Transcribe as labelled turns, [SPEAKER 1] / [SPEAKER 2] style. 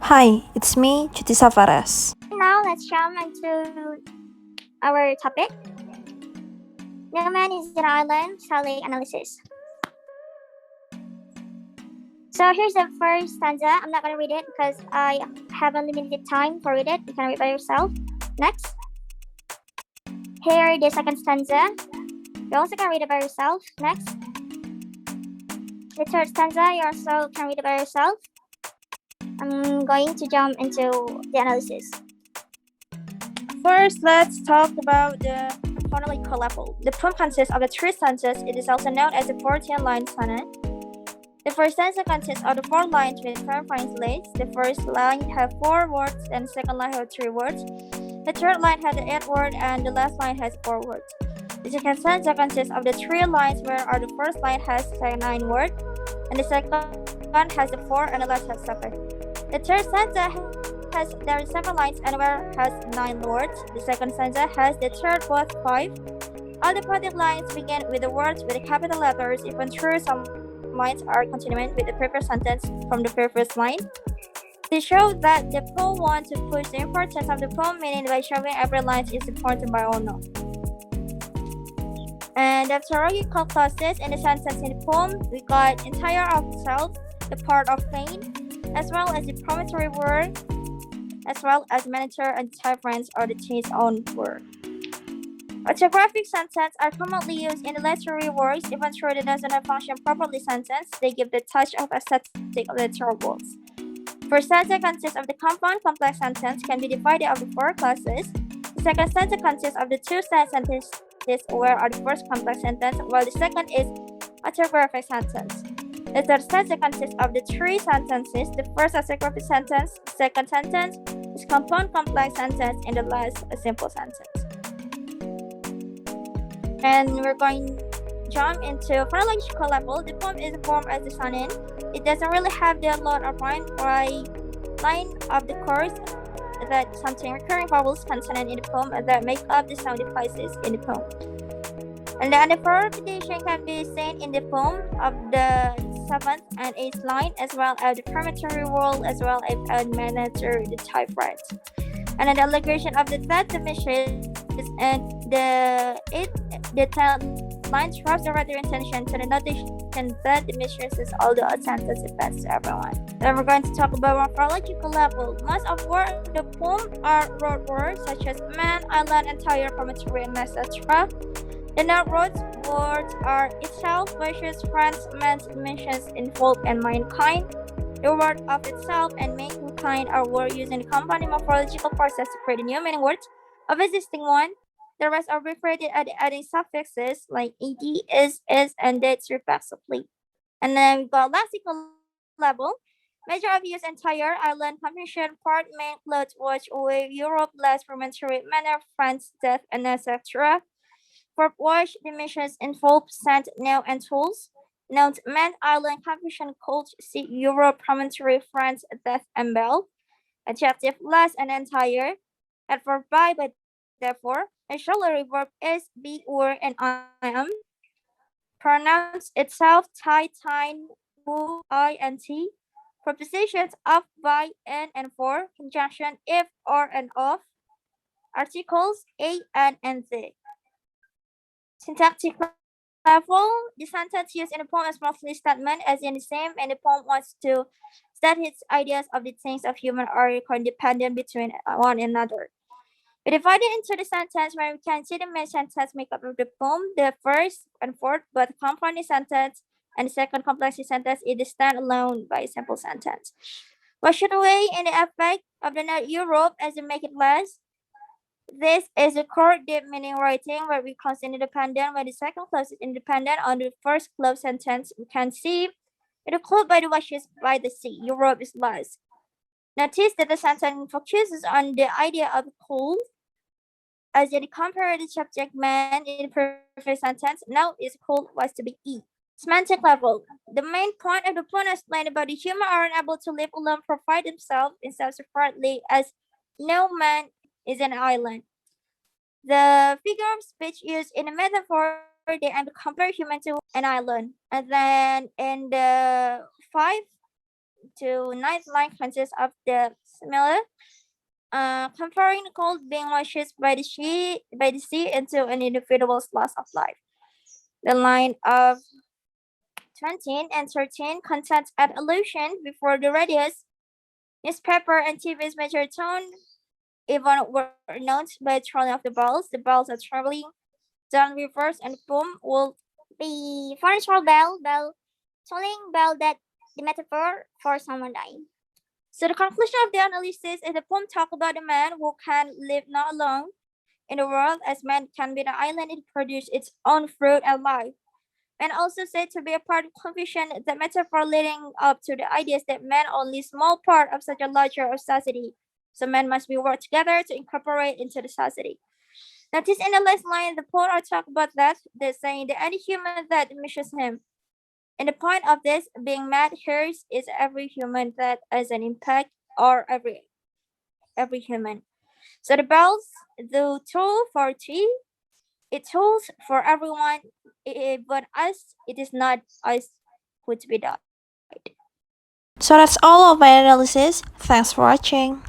[SPEAKER 1] Hi, it's me, Thisa Farras.
[SPEAKER 2] Now let's jump into our topic. No Man is an Island, Stylistic Analysis. So here's the first stanza. I'm not gonna read it because I have unlimited time for read it. You can read by yourself. Next. Here the second stanza. You also can read it by yourself. Next. The third stanza, you also can read it by yourself. I'm going to jump into the analysis.
[SPEAKER 1] First, let's talk about the phonological level. The poem consists of the three stanzas. It is also known as a 14-line sonnet. The first stanza consists of the 4 lines with clarifying slates. The first line has 4 words, and the second line has 3 words. The third line has 8 words, and the last line has 4 words. The second stanza consists of the 3 lines, where the first line has 9 words, and the second has 4, and the last has 7. The third stanza there are 7 lines and where has 9 words. The second stanza has the third word 5. All the poetic lines begin with the words with capital letters, even though some lines are continuing with the previous sentence from the previous line. To show that the poem wants to push the importance of the poem meaning by showing every line is important by all known. And the phonological clauses in the sentence in the poem, we got entire of self, the part of plain, as well as the promissory word, as well as manager and difference or the change own word. Orthographic sentences are commonly used in the literary works, even though they does not function properly sentence, they give the touch of aesthetic of literal works. First stanza consists of the compound complex sentence, can be divided into 4 classes. The second stanza consists of the 2 sentences where are the first complex sentence, while the second is orthographic sentence. The third stanza consists of the 3 sentences. The first orthographic sentence, the second sentence is compound complex sentence, and the last a simple sentence. And we're going to jump into phonological level. The poem is formed as a sonnet. It doesn't really have the lot of line of the chorus that something recurring vowels consonant in the poem that make up the sound devices in the poem. And then the repetition can be seen in the poem of the 7th and 8th line, as well as the promissory word, as well as manager the typewrite. And then the allegation of the third dimension is and the 10th line drops the writer intention to the notation that dimension is all the sentence effects to everyone. Then we're going to talk about morphological level. Most of the poem are rote words such as man, island, entire, promontory, and etc. The non-rote words are itself, versus, friends, man's, mentions, involved, and mankind. The word of itself and mankind are words using the compounding morphological process to create a new meaning words of existing one. The rest are rephrased adding suffixes like ed, is, and dates respectively. And then we got lexical level. Measure of use entire, island, comprehension, part, main, clothes, watch, away, Europe, less, fermentary, manner, France, death, and etc. For watch, dimensions involve sand, nail, and tools. Note, man, island, comprehension, cold, sea, Europe, promontory, France, death, and bell. Adjective, less and entire. And for by, therefore. Auxiliary verb is, be, were, and I am. Pronouns itself, tie, tine, who, I, and t. Prepositions of, by, and for. Conjunction if, or, and of. Articles a, and the. Syntactic level, the sentence used in the poem is mostly statement, as in the same, and the poem wants to state its ideas of the things of human are codependent between one another. We divide it into the sentence where we can see the main sentence make up of the poem, the first and fourth, but compounding sentence, and the second complex sentence is the standalone by a simple sentence. What should weigh in the effect of the note Europe as to make it less? This is a core deep meaning writing where we close independent, where the second clause is independent on the first clause sentence. We can see it included by the washes by the sea. Europe is less. Notice that the sentence focuses on the idea of cold, as in the comparative subject man in the previous sentence. Now is cold was to be eat. Semantic level. The main point of the poem explained about the human are unable to live alone, provide themselves in self-separately, as no man is an island. The figure of speech used in the metaphor, they compare human to an island. And then in the 5 to ninth line consists of the similar, comparing the cold being washed by the sea into an individual's loss of life. The line of 20 and 13 contains an allusion before the radius. Newspaper and TV's major tone even were known by trolling of the bells. The bells are traveling down rivers, and the poem will
[SPEAKER 2] be furniture bell, tolling bell that the metaphor for someone dying.
[SPEAKER 1] So the conclusion of the analysis is the poem talk about a man who can live not alone in the world, as man can be the island it produce its own fruit and life. And also said to be a part of confusion, the metaphor leading up to the ideas that man only small part of such a larger society. So men must be work together to incorporate into the society. Notice in the last line, the poet are talk about that, they're saying that any human that misses him. And the point of this being mad here is every human that has an impact, or every human. So the bells, the tool for tea, it tools for everyone, but us, it is not us who to be died.
[SPEAKER 3] So that's all of my analysis. Thanks for watching.